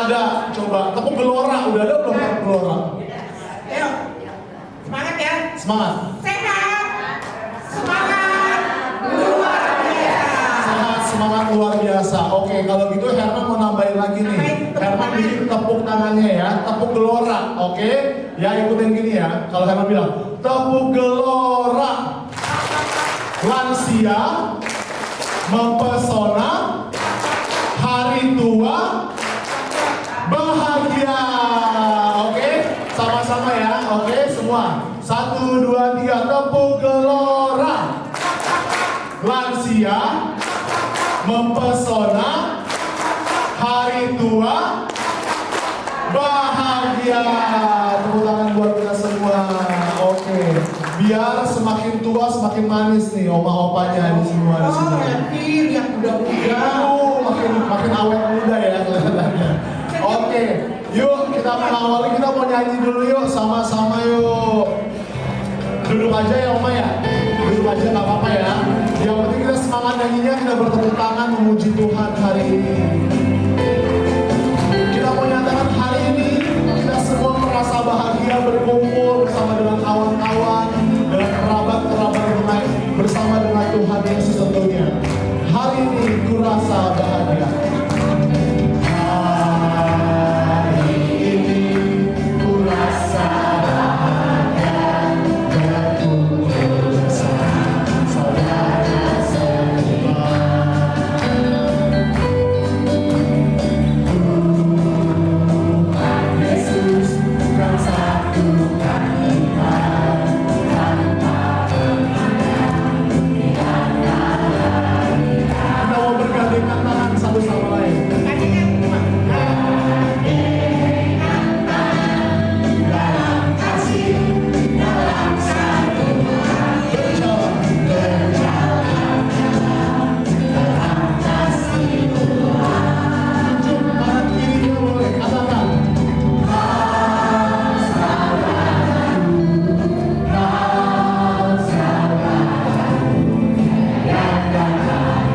ada. Coba tepuk gelora, udah ada belum tepuk gelora? Ayo, semangat ya. Semangat. Sehat, semangat, luar biasa. Semangat luar biasa. Oke, kalau gitu Herman mau nambahin lagi nih. Herman bikin tepuk tangannya ya, tepuk gelora. Oke, ya ikutin gini ya. Kalau Herman bilang tepuk gelora, lansia, mempesona, hari tua, bahagia. Oke, sama-sama ya. Oke, semua. 1, 2, 3, tepuk gelora, lansia, mempesona, hari tua, bahagia. Tepuk tangan buat kita semua. Oke, biar semakin tua semakin manis nih oma-opanya di semua di sini. Yakin yang muda-muda. Makin awet muda ya kelihatannya. Oke, yuk kita mengawali, kita mau nyanyi dulu yuk sama-sama yuk. Duduk aja ya Oma ya. Duduk aja nggak apa-apa ya. Yang penting kita semangat nyanyinya, kita bertepuk tangan memuji Tuhan hari ini. Kita mau nyatakan hari ini kita semua merasa bahagia berkumpul bersama dengan kawan-kawan dan kerabat-kerabat yang lain bersama dengan Tuhan Yesus tentunya. Hari ini ku rasa bahagia. Hari ini ku rasa bahagia berkumpul bersama saudara semua. Tuhan Yesus bukan satukan kita tanpa kita mau bergandengan tangan satu sama lain. Dalam kasih, dalam satu berjalan dalam kasih Tuhan. Tunjuk kanan kirinya boleh katakan. Kau saudaraku, kau saudaraku yang datang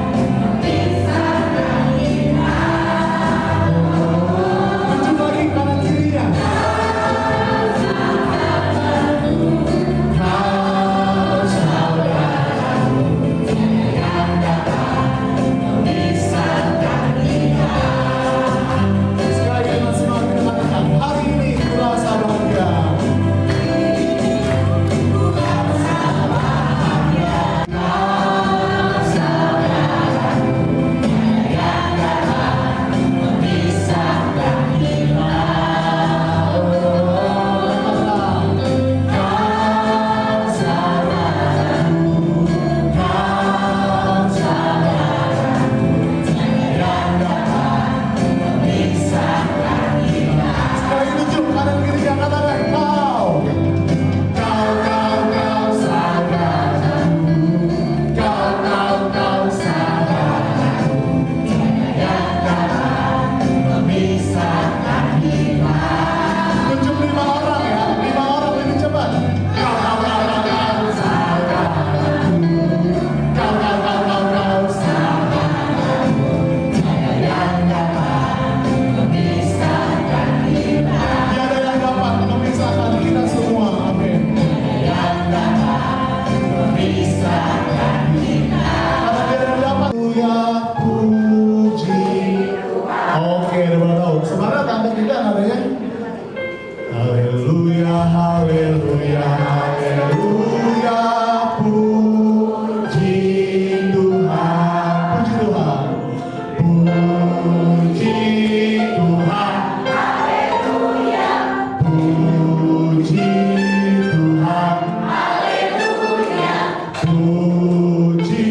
memisahkan kita. Tunjuk lagi kanan kirinya. Kau saudaraku yang datang memisahkan kita. Sekali lagi masing-masing kita katakan, hari ini ku rasa bahagia. Sekali tunjuk kanan kiri yang katakan kau saudaraku, kau saudaraku yang datang memisahkan kita. Tunjuk 5 orang ya, 5 orang lebih cepat. Kau saudaraku, kau saudaraku yang datang memisahkan kita. Tiada yang dapat memisahkan kita semua. Amin. Yang dapat memisahkan kita. Karena tiada yang dapat. Haleluya, puji. Oke, udah pada tahu. Semangat tante kita nadanya. Haleluya, haleluya, haleluya, puji Tuhan, puji Tuhan, puji Tuhan, puji Tuhan, puji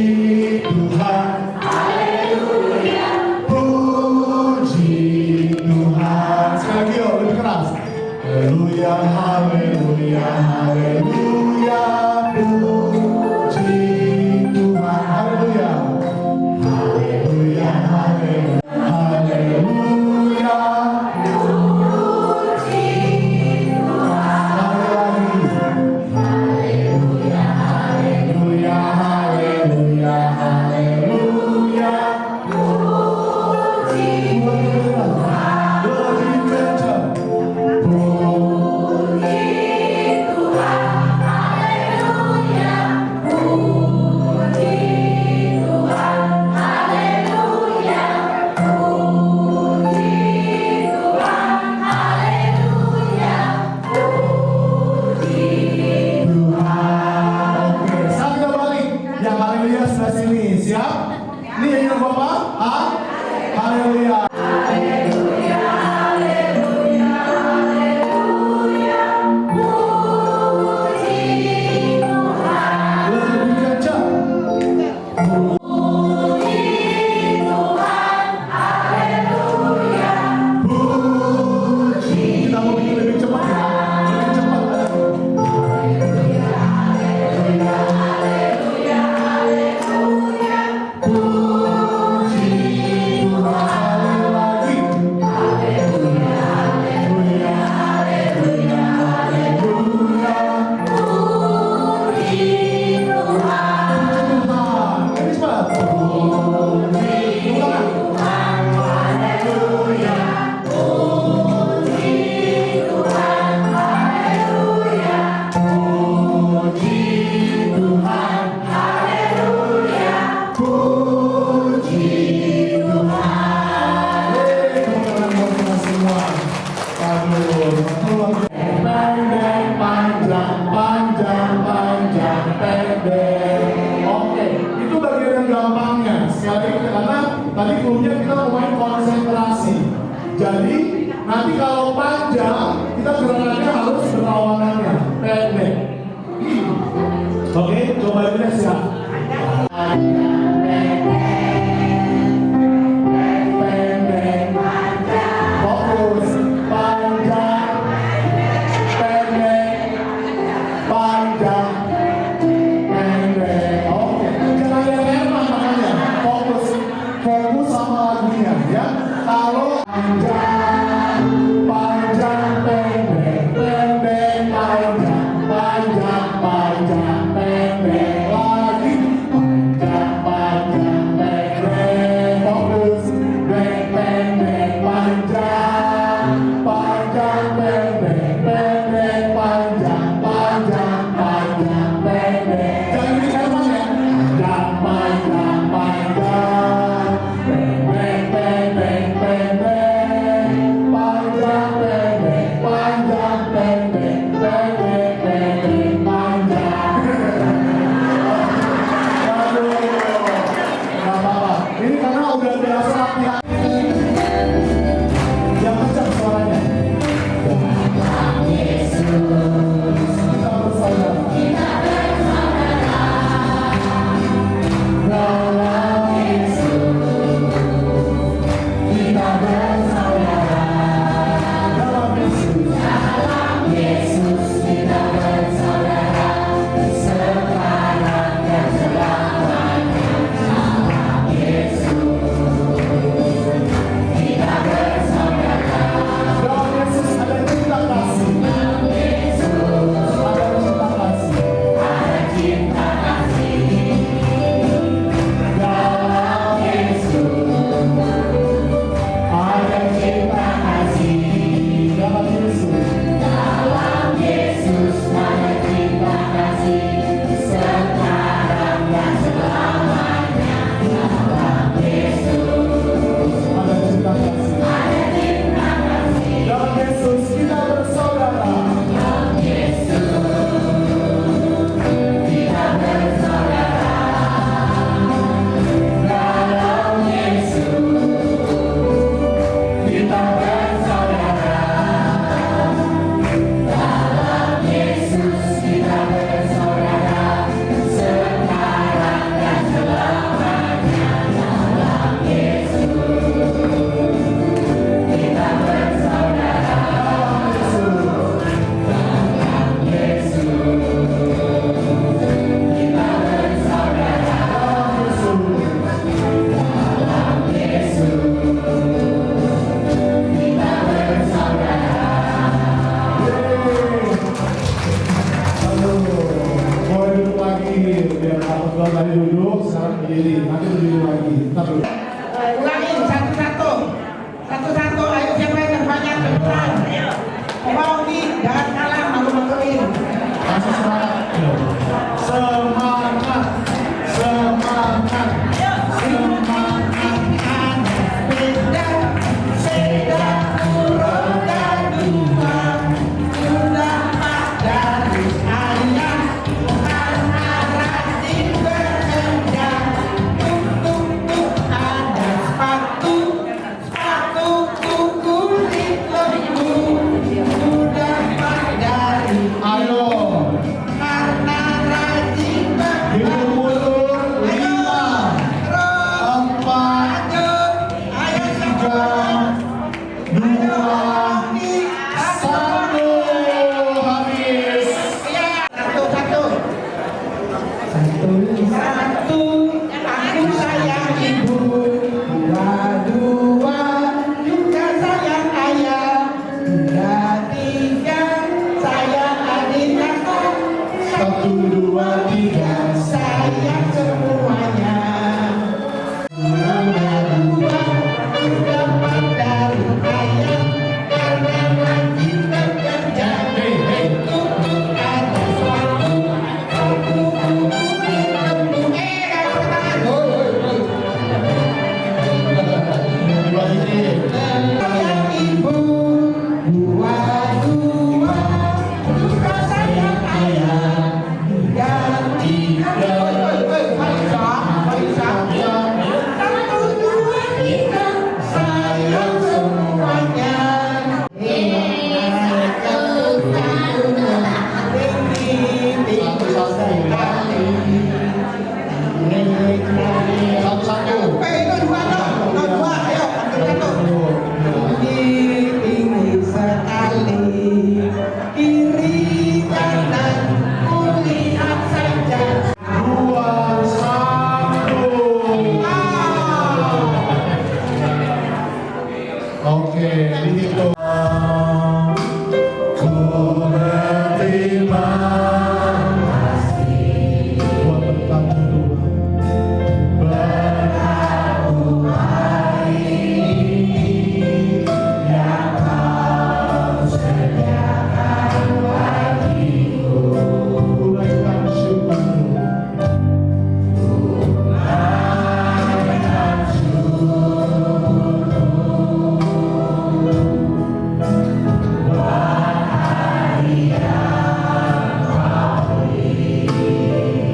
Tuhan, puji Tuhan. Sekali lagi yuk, lebih keras. Haleluya, haleluya, haleluya, puji Tuhan. Haleluya, haleluya, haleluya, haleluya, puji Tuhan. Haleluya, haleluya, haleluya, haleluya, puji Tuhan. Jadi nanti kalau panjang, kita gerakannya harus berlawanannya, pendek. Oke, coba lihat ya. Pendek, fokus, panjang, pendek, panjang, pendek. Oke, jangan yang makanya fokus sama lagunya ya. Kalau panjang, Oke, dihitung. Ku berterima kasih buat berkat-Mu Tuhan. Berkat-Mu hari ini yang Kau sediakan bagiku. Tunaikan syukur. Tunaikan syukur. Buat hari yang Kau beri.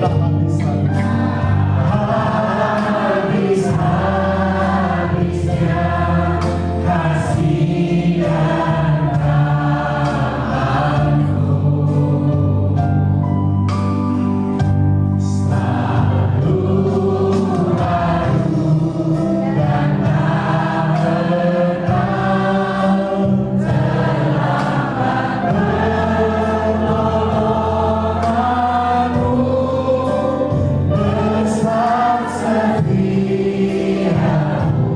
Tak habis-habisnya kasih dan rahmat-Mu. Selalu baru dan tak pernah terlambat pertolongan-Mu. Besar setia-Mu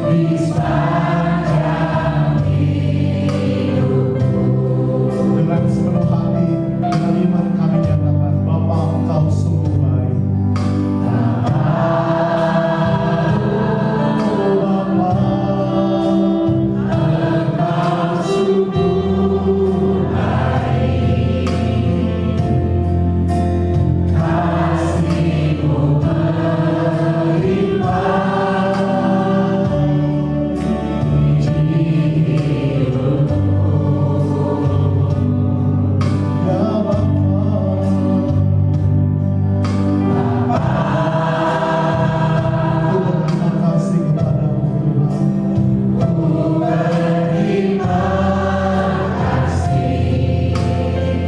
di sepanjang hidupku. Dengan sepenuh hati, dengan iman kami nyatakan, Bapa, Engkau sungguh baik. Bapa, Engkau sungguh baik. Kasih-Mu melimpah di hidupku. Ya Bapa, ku berterima kasih kepada-Mu Tuhan. Ku berterima kasih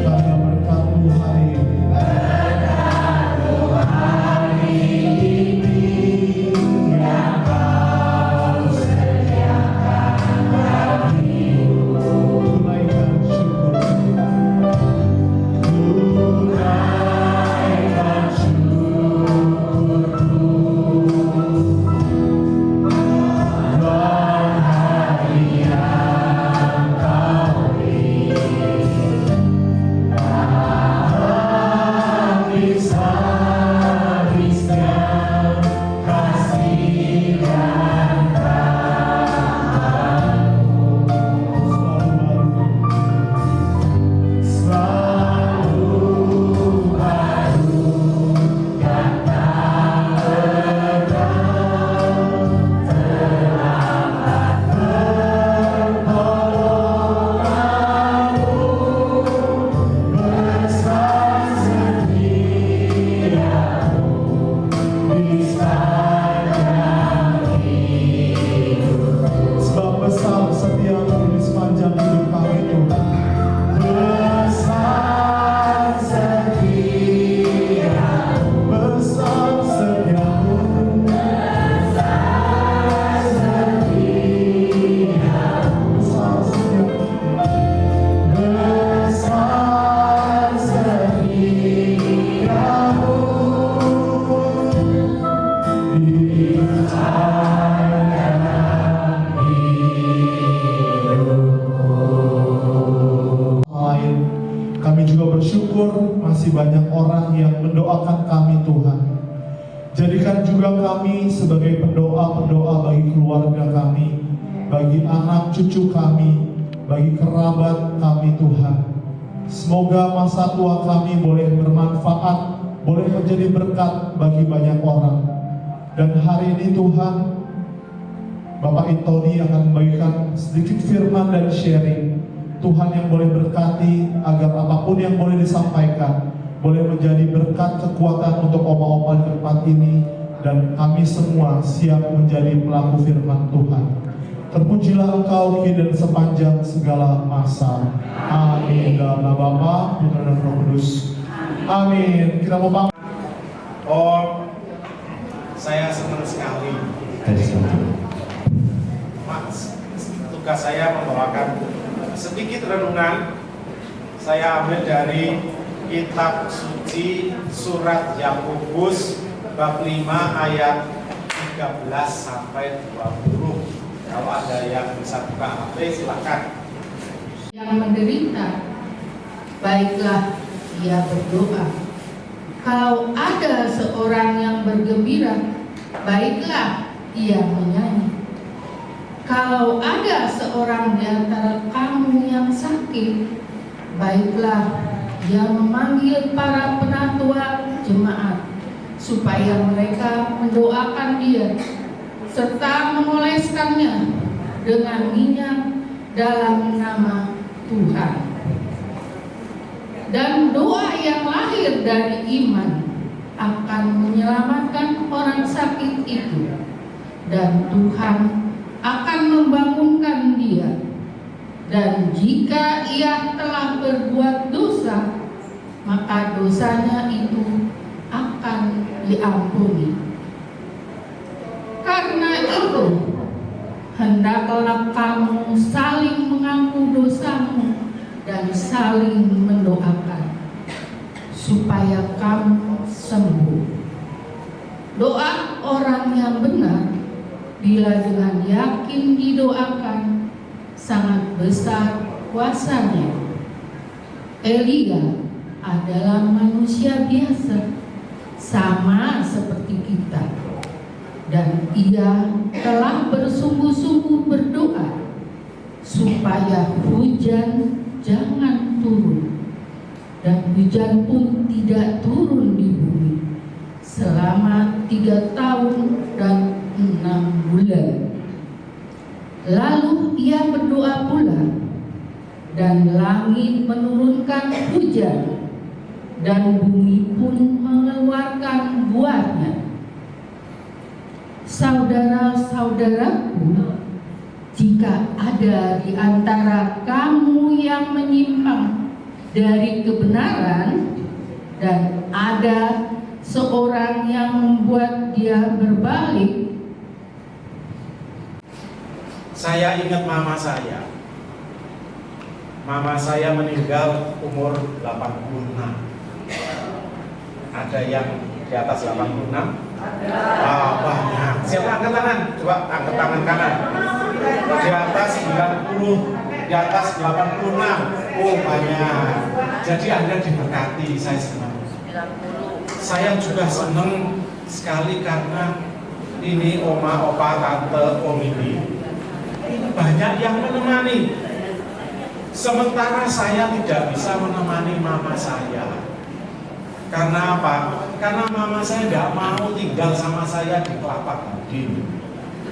karena berkat-Mu hari ini. Berkat-Mu hari ini yang Kau sediakan bagiku. Tunaikan syukur Tuhan. Tunaikan syukurku. Buat hari yang Kau beri. Habis-habisnya kasih dan rahmat-Mu. Selalu baru dan tak pernah terlambat pertolongan-Mu. Besar setia-Mu di sepanjang hidup. Sebab besar setia-Mu di sepanjang hidup kami Tuhan. Besar setia-Mu, besar setia-Mu, besar setia-Mu, besar setia-Mu, besar setia-Mu di sepanjang hidupku. Lain, kami juga bersyukur masih banyak orang yang mendoakan kami Tuhan. Jadikan juga kami sebagai pendoa-pendoa bagi keluarga kami, bagi anak cucu kami, bagi kerabat kami Tuhan. Semoga masa tua kami boleh bermanfaat, boleh menjadi berkat bagi banyak orang. Dan hari ini Tuhan, Bapak Intoni akan membagikan sedikit firman dan sharing. Tuhan yang boleh berkati agar apapun yang boleh disampaikan boleh menjadi berkat kekuatan untuk oma-oma di tempat ini, dan kami semua siap menjadi pelaku firman Tuhan. Terpujilah Engkau kini dan sepanjang segala masa. Amin. Dalam nama Bapa, Putra dan Roh Kudus. Amin. Kita mau pamit. Oh, saya senang sekali. Tugas saya membawakan sedikit renungan. Saya ambil dari kitab suci surat Yakobus bab 5 ayat 13 sampai 20. Kalau ada ada yang bisa buka HP, silakan. Yang menderita, baiklah ia berdoa. Kalau ada seorang yang bergembira, baiklah ia menyanyi. Kalau ada seorang di antara kamu yang sakit, baiklah ia memanggil para penatua jemaat, supaya mereka mendoakan dia, serta mengoleskannya dengan minyak dalam nama Tuhan. Dan doa yang lahir dari iman akan menyelamatkan orang sakit itu, dan Tuhan akan membangunkan dia. Dan jika ia telah berbuat dosa, maka dosanya itu akan diampuni. Karena itu, hendaklah kamu saling mengaku dosamu dan saling mendoakan, supaya kamu sembuh. Doa orang yang benar, bila dengan yakin didoakan, sangat besar kuasanya. Elia adalah manusia biasa, sama seperti kita, dan ia telah bersungguh-sungguh berdoa supaya hujan jangan turun, dan hujan pun tidak turun di bumi selama 3 tahun dan 6 bulan. Lalu ia berdoa pula, dan langit menurunkan hujan, dan bumi pun mengeluarkan buahnya. Saudara-saudaraku, jika ada di antara kamu yang menyimpang dari kebenaran, dan ada seorang yang membuat dia berbalik. Saya ingat mama saya. Mama saya meninggal umur 86. Ada yang di atas 86? Banyak. Siapa angkat tangan? Coba angkat tangan kanan. Di atas 90, di atas 86. Oh, banyak. Jadi Anda diberkati, saya senang. Saya juga senang sekali karena ini oma, opa, tante, om ini banyak yang menemani. Sementara saya tidak bisa menemani mama saya. Karena apa? Karena mama saya tidak mau tinggal sama saya di Kelapa Gading.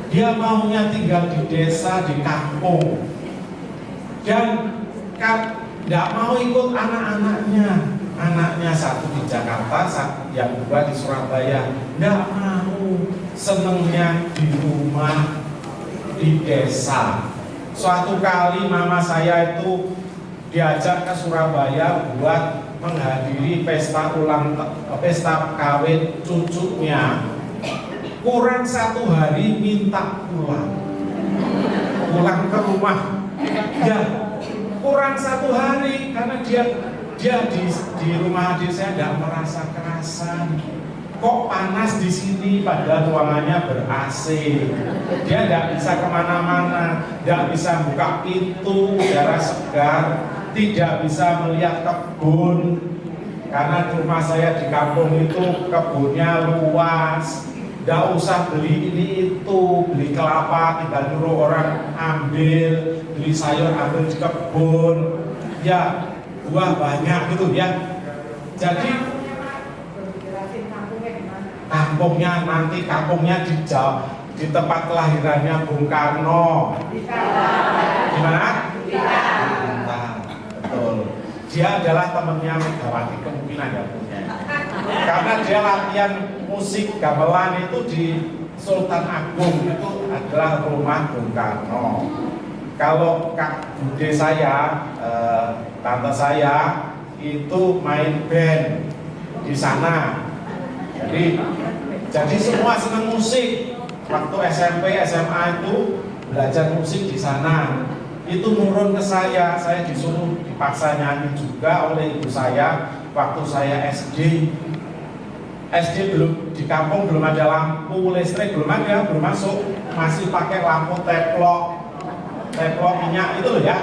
Dia maunya tinggal di desa, di kampung. Dan tidak mau ikut anak-anaknya. Anaknya satu di Jakarta, yang 2 di Surabaya. Tidak mau, senengnya di rumah, di desa. Suatu kali mama saya itu diajak ke Surabaya buat menghadiri pesta kawin cucunya. Kurang 1 hari minta pulang ke rumah. Ya, kurang 1 hari karena dia di rumah adik saya tidak merasa kerasan. Kok panas di sini padahal ruangannya ber-AC. Dia tidak bisa kemana-mana, tidak bisa buka pintu udara segar, tidak bisa melihat kebun. Karena rumah saya di kampung itu kebunnya luas, tidak usah beli ini itu, beli kelapa tinggal nyuruh orang ambil, beli sayur ambil di kebun, ya buah banyak gitu ya. Jadi kampungnya di tempat kelahirannya Bung Karno. Di mana? Betul. Dia adalah temannya Megawati, kemungkinan ya punya. Karena dia latihan musik gamelan itu di Sultan Agung, itu adalah rumah Bung Karno. Kalau Kak Bude saya, tante saya itu main band di sana. Jadi semua senang musik. Waktu SMP, SMA itu belajar musik di sana. Itu nurun ke saya disuruh dipaksa nyanyi juga oleh ibu saya waktu saya SD. SD belum, di kampung belum ada lampu listrik, belum ada, belum masuk, masih pakai lampu teplok. teplok minyak itu loh ya,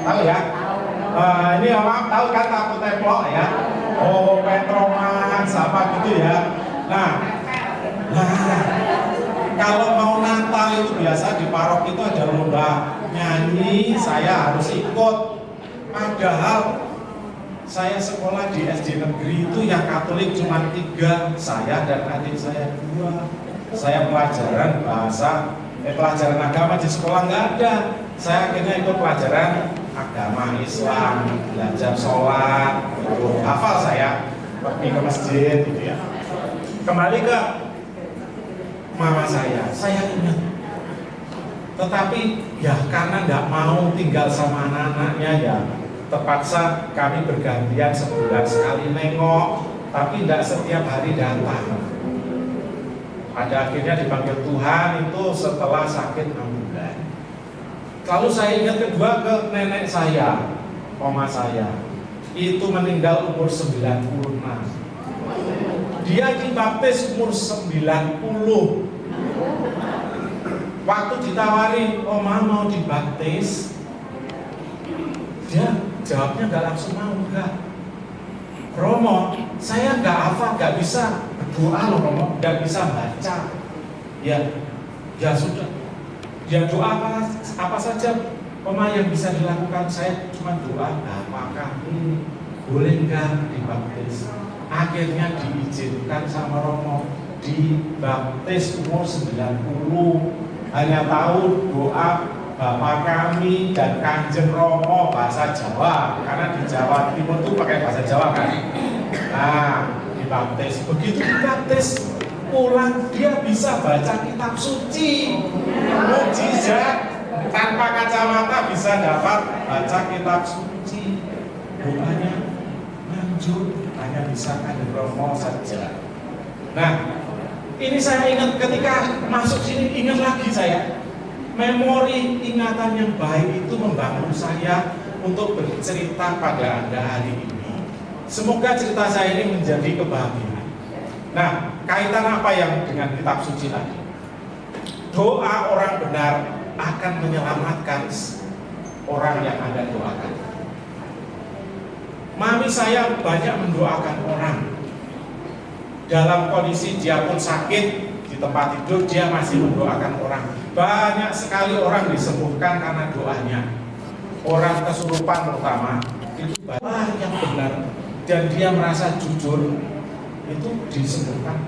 tahu ya? Ini orang tahu kan tahu teplok ya? Oh, Petromax apa gitu ya? Nah, kalau mau Natal itu biasa di parok itu ada lomba nyanyi, saya harus ikut. Padahal saya sekolah di SD negeri itu yang Katolik cuma 3, saya dan adik saya 2. Saya pelajaran bahasa, pelajaran agama di sekolah nggak ada. Saya akhirnya ikut pelajaran agama Islam, belajar sholat, gitu. Hafal saya, pergi ke masjid gitu ya. Kembali ke mama saya ingat. Tetapi ya karena nggak mau tinggal sama anak-anaknya ya, terpaksa kami bergantian sebulan sekali nengok, tapi tidak setiap hari datang. Pada akhirnya dipanggil Tuhan itu setelah sakit 6 bulan. Lalu saya ingat kedua ke nenek saya, oma saya. Itu meninggal umur 96. Dia dibaptis umur 90. Waktu ditawari, oma mau dibaptis, dia jawabnya nggak langsung mau, enggak. Romo, saya nggak hafal, nggak bisa berdoa loh Romo, nggak bisa baca. Ya sudah. Ya doa apa saja oma yang bisa dilakukan, saya cuma doa Bapa kami, boleh nggak dibaptis? Akhirnya diizinkan sama Romo, dibaptis umur 90. Hanya tahu doa Bapa kami dan Kanjeng Romo bahasa Jawa, karena di Jawa Timur itu pakai bahasa Jawa kan. Nah, dibaptis. Begitu dibaptis, pulang dia bisa baca kitab suci. Mukjizat, tanpa kacamata bisa dapat baca kitab suci. Doanya manjur, hanya bisa Kanjeng Romo saja. Nah, ini saya ingat ketika masuk sini, ingat lagi saya. Memori ingatan yang baik itu membangun saya untuk bercerita pada Anda hari ini. Semoga cerita saya ini menjadi kebahagiaan. Nah, kaitan apa yang dengan kitab suci tadi? Doa orang benar akan menyelamatkan orang yang Anda doakan. Mami saya banyak mendoakan orang. Dalam kondisi dia pun sakit, di tempat tidur dia masih mendoakan orang. Banyak sekali orang disembuhkan karena doanya. Orang kesurupan terutama itu banyak yang benar dan dia merasa jujur itu disembuhkan.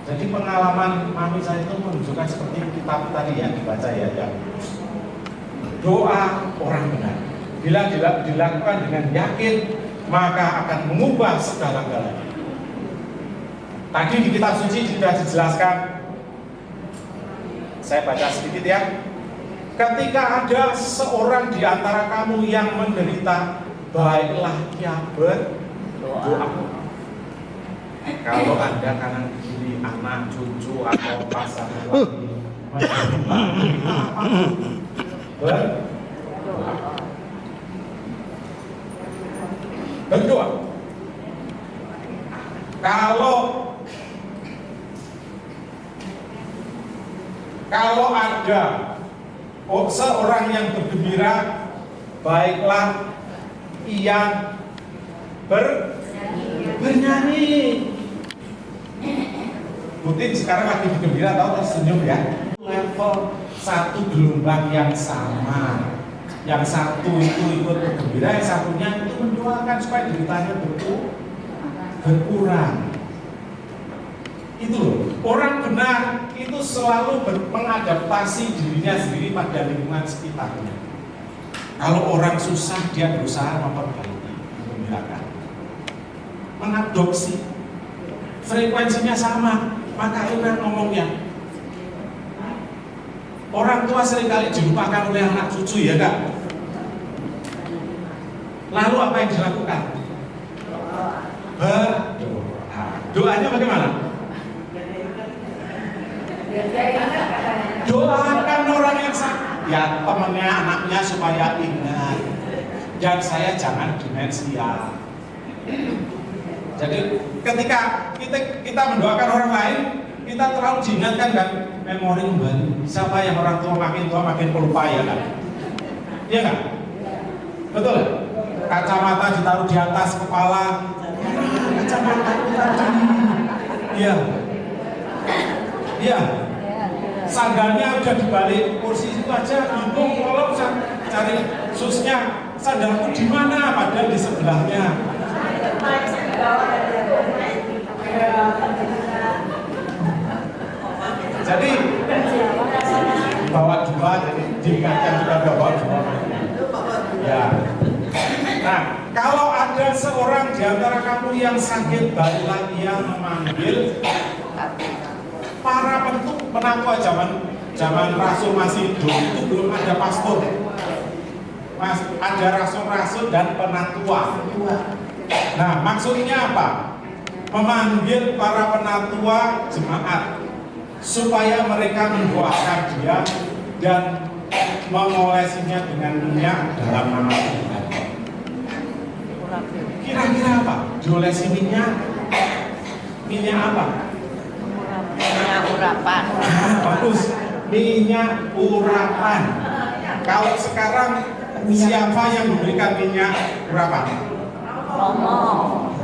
Jadi pengalaman mami saya itu menunjukkan seperti kitab tadi yang dibaca ya, yang doa orang benar bila dilakukan dengan yakin maka akan mengubah segala-galanya. Tadi di kitab suci sudah dijelaskan, saya baca sedikit ya. Ketika ada seorang di antara kamu yang menderita, baiklah ia berdoa. Kalau Anda kanan kiri, anak, cucu, atau pasangan lagi berdoa. Kalau ada seorang yang bergembira, baiklah ia bernyanyi. Putin sekarang lagi bergembira, tahu tersenyum ya. Level satu gelombang yang sama. Yang satu itu ikut bergembira, yang satunya itu mendoakan supaya deritanya berkurang. Itu loh, orang benar itu selalu mengadaptasi dirinya sendiri pada lingkungan sekitarnya. Kalau orang susah dia berusaha memperbaiki, menggembirakan, mengadopsi, frekuensinya sama, maka enak ngomongnya. Orang tua seringkali dilupakan oleh anak cucu ya kak. Lalu apa yang dilakukan? Berdoa. Doanya bagaimana? Doakan orang yang sakit, ya temannya, anaknya supaya ingat. Dan saya jangan demensia. Jadi ketika kita mendoakan orang lain, kita terlalu diingatkan kan, memori kembali. Siapa yang orang tua makin pelupa ya kan? Iya kan? Betul? Kacamata ditaruh di atas kepala. Kacamata tadi. Iya. Iya. Sandalnya udah dibalik kursi itu aja, bingung kalau cari susnya. Sandalku di mana? Padahal di sebelahnya. Jadi bawa dua, jadi diingatkan juga bawa dua. Ya. Nah, kalau ada seorang di antara kamu yang sakit, barulah ia memanggil para penatua zaman Rasul masih hidup, itu belum ada pastor. Ada rasul-rasul dan penatua. Nah, maksudnya apa? Memanggil para penatua jemaat supaya mereka mendoakan dia dan mengolesinya dengan minyak dalam nama Tuhan. Kira-kira apa? Diolesi minyak? Minyak apa? Minyak urapan. Bagus. Minyak urapan. Kalau sekarang siapa yang memberikan minyak urapan? Romo.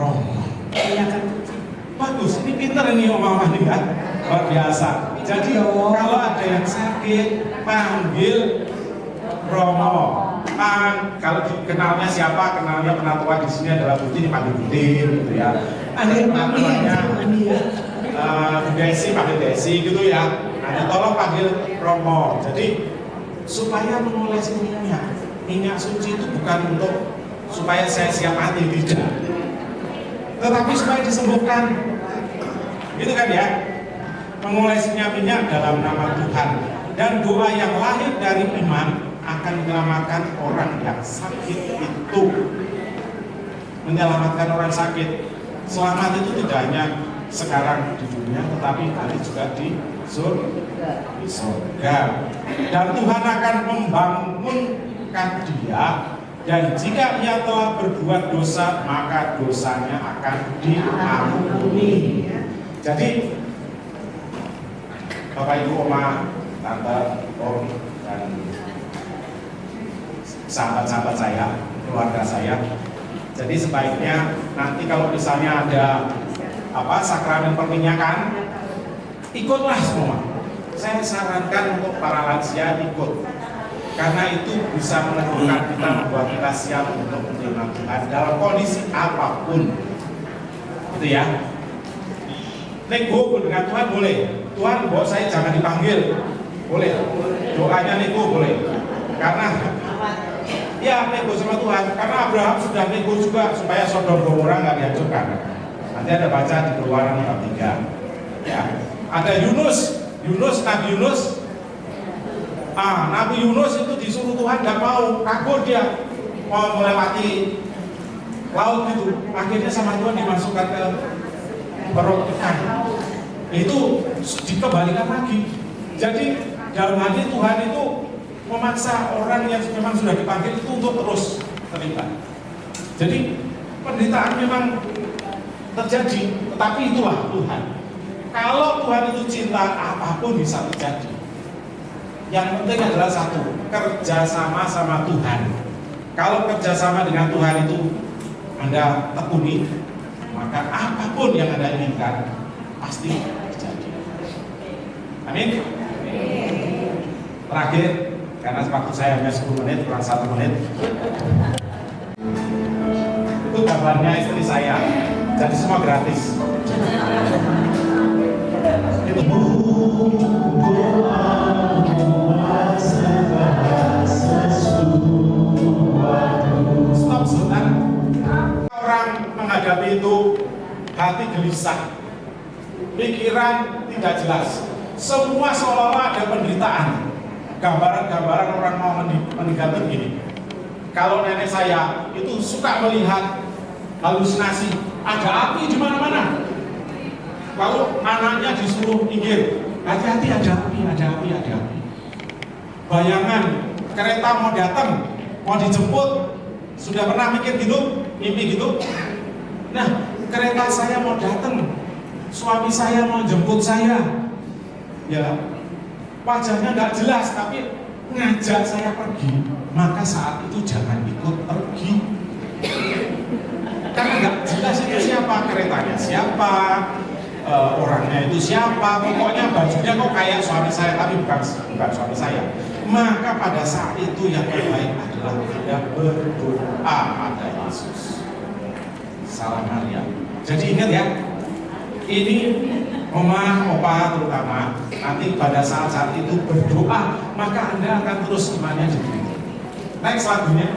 Bagus, ini pintar ini Mama ini kan, luar biasa. Jadi kalau ada yang sakit, panggil Romo. Kalau dikenalnya siapa? Kenalnya penatua di sini adalah Budi, dipanggil Budi, gitu ya. Penatuanya Desi, panggil Desi, gitu ya. Nanti tolong panggil Romo. Jadi supaya mengolesi minyak suci itu bukan untuk supaya saya siap mati, tidak, tetapi supaya disembuhkan, gitu kan ya. Mengolesinya minyak dalam nama Tuhan, dan doa yang lahir dari iman akan menyelamatkan orang yang sakit itu. Menyelamatkan orang sakit. Selamat itu tidak hanya sekarang di dunia, tetapi nanti juga di surga. Dan Tuhan akan membangunkan dia, dan jika ia telah berbuat dosa, maka dosanya akan diampuni. Jadi Bapak Ibu, Oma, Tante, Om, dan sahabat-sahabat saya, keluarga saya, jadi sebaiknya nanti kalau misalnya ada sakramen perminyakan, ikutlah semua. Saya sarankan untuk para lansia ikut, karena itu bisa meneguhkan kita bahwa kita siap untuk menerima Tuhan dalam kondisi apapun, gitu ya. Nego dengan Tuhan boleh. Tuhan, bahwa saya jangan dipanggil, boleh. Doanya nego boleh. Karena ya nego sama Tuhan. Karena Abraham sudah nego juga supaya Sodom Gomora nggak dihancurkan. Nanti ada baca di Keluaran bab 3. Ya. Ada Nabi Yunus. Nabi Yunus itu disuruh Tuhan nggak mau, kabur dia, mau melewati laut itu. Akhirnya sama Tuhan dimasukkan ke perut ikan. Itu dikembalikan lagi. Jadi dalam hal ini Tuhan itu memaksa orang yang memang sudah dipanggil itu untuk terus terlibat. Jadi penderitaan memang terjadi, tetapi itulah Tuhan. Kalau Tuhan itu cinta, apapun bisa terjadi. Yang penting adalah satu, kerjasama sama Tuhan. Kalau kerjasama dengan Tuhan itu Anda tekuni, maka apapun yang Anda inginkan pasti terjadi. Amin. Terakhir, karena waktu saya hanya 10 menit, kurang 1 menit. Itu gambarnya istri saya. Jadi semua gratis. Itu stop sebentar. Orang menghadapi itu hati gelisah, pikiran tidak jelas, semua seolah-olah ada penderitaan. Gambaran-gambaran orang mau meninggal begini. Kalau nenek saya itu suka melihat halusinasi, ada api di mana-mana. Kalau anaknya disuruh minggir, hati-hati, ada api. Bayangan kereta mau datang, mau dijemput, sudah pernah mikir gitu, mimpi gitu? Nah, kereta saya mau datang, suami saya mau jemput saya, ya wajahnya nggak jelas tapi ngajak saya pergi, maka saat itu jangan ikut pergi. Karena nggak jelas itu siapa, keretanya siapa, orangnya itu siapa, pokoknya bajunya kok kayak suami saya tapi bukan suami saya. Maka pada saat itu yang terbaik adalah Anda berdoa pada Yesus. Salam Maria. Jadi ingat ya, ini Oma, Opa terutama nanti pada saat-saat itu berdoa, maka Anda akan terus imannya jadi. Next lagunya.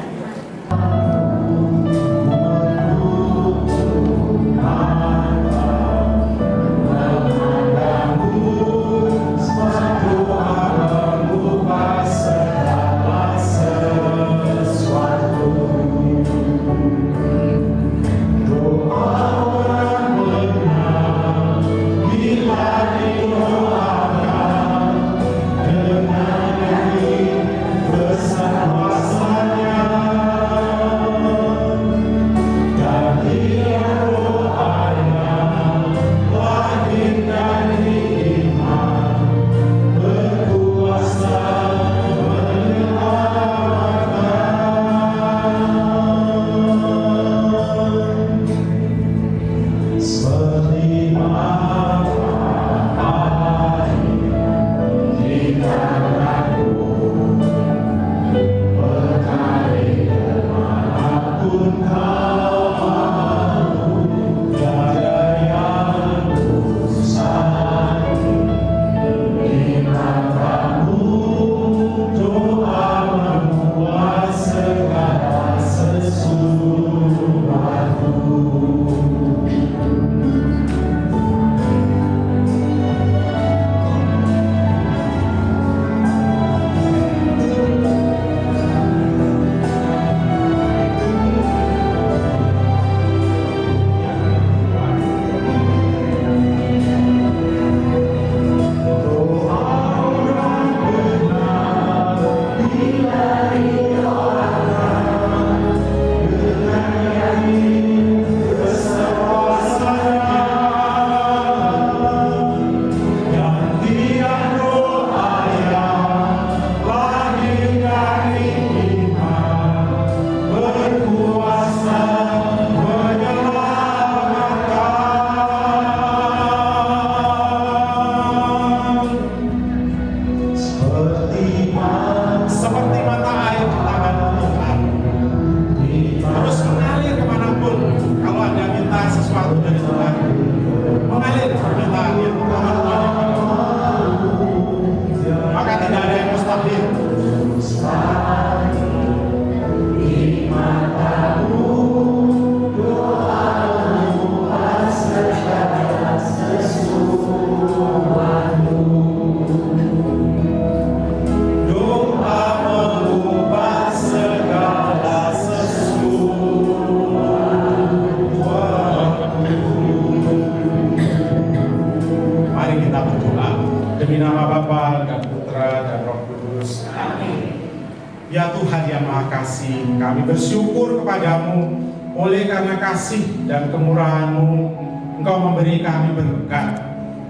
Ya Tuhan yang Maha Kasih, kami bersyukur kepadamu oleh karena kasih dan kemurahan-Mu, Engkau memberi kami berkat,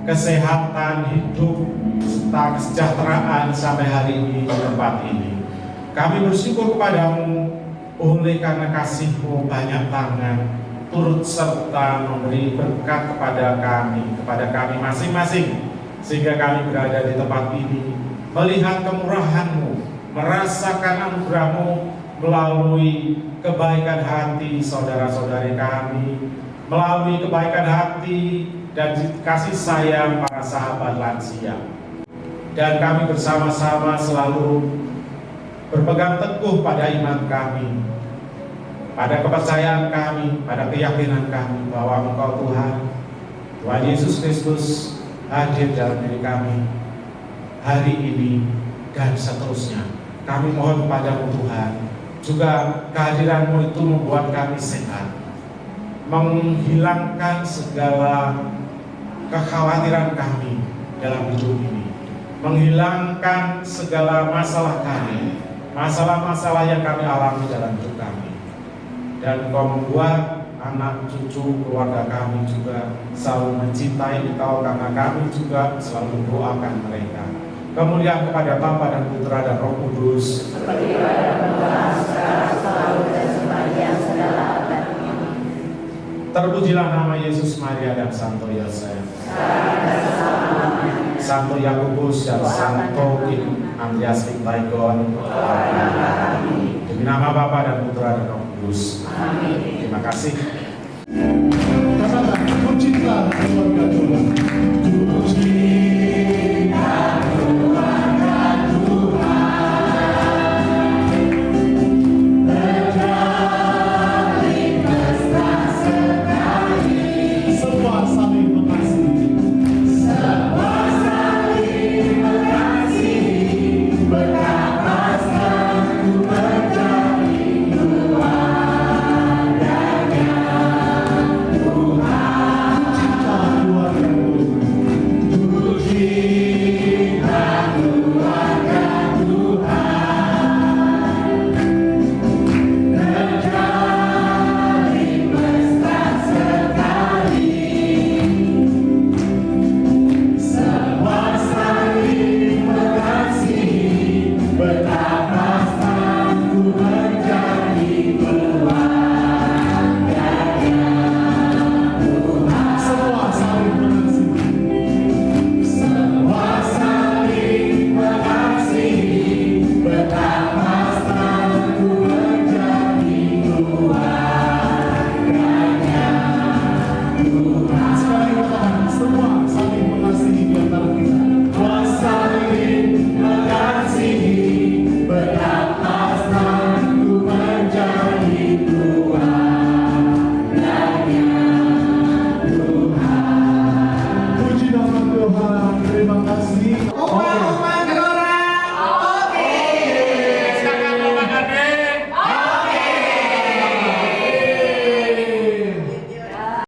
kesehatan, hidup, serta kesejahteraan sampai hari ini di tempat ini. Kami bersyukur kepadamu oleh karena kasih-Mu banyak tangan turut serta memberi berkat kepada kami masing-masing, sehingga kami berada di tempat ini, melihat kemurahan-Mu, merasakan anugerah-Mu melalui kebaikan hati saudara-saudari kami, melalui kebaikan hati dan kasih sayang para sahabat lansia. Dan kami bersama-sama selalu berpegang teguh pada iman kami, pada kepercayaan kami, pada keyakinan kami bahwa Engkau Tuhan Yesus Kristus hadir dalam diri kami hari ini dan seterusnya. Kami mohon kepadamu Tuhan, juga kehadiran-Mu itu membuat kami sehat, menghilangkan segala kekhawatiran kami dalam hidup ini, menghilangkan segala masalah kami, masalah-masalah yang kami alami dalam hidup kami. Dan Engkau membuat anak, cucu, keluarga kami juga selalu mencintai Engkau, karena kami juga selalu mendoakan mereka. Kemuliaan kepada Bapa dan Putra dan Roh Kudus, Seperti pada permulaan, sekarang, selalu, dan sepanjang segala abad. terpujilah nama Yesus, Maria, dan Santo Yosef, Santo Yakobus dan Santo Andreas Lingtaigon. Demi nama Bapa dan Putra dan Roh Kudus. Amin. Terima kasih. Katakan, ku cinta keluarga Tuhan. Ku cinta keluarga Tuhan. Terjalin mesra sekali. Semua saling mengasihi. Semua saling mengasihi. Betapa senang menjadi keluarganya. Tuhan cinta keluarga Tuhan. Ku cinta keluarga Tuhan. Terjalin mesra sekali. Semua saling mengasihi. Betapa senang ku menjadi keluarganya. Semua saling mengasihi. Semua saling mengasihi. Betapa senang ku menjadi keluarganya. Tuhan. Sekali katakan, semua saling mengasihi di antara kita. Semua saling mengasihi. Betapa senang ku menjadi keluarganya. Tuhan. Puji nama Tuhan. Terima kasih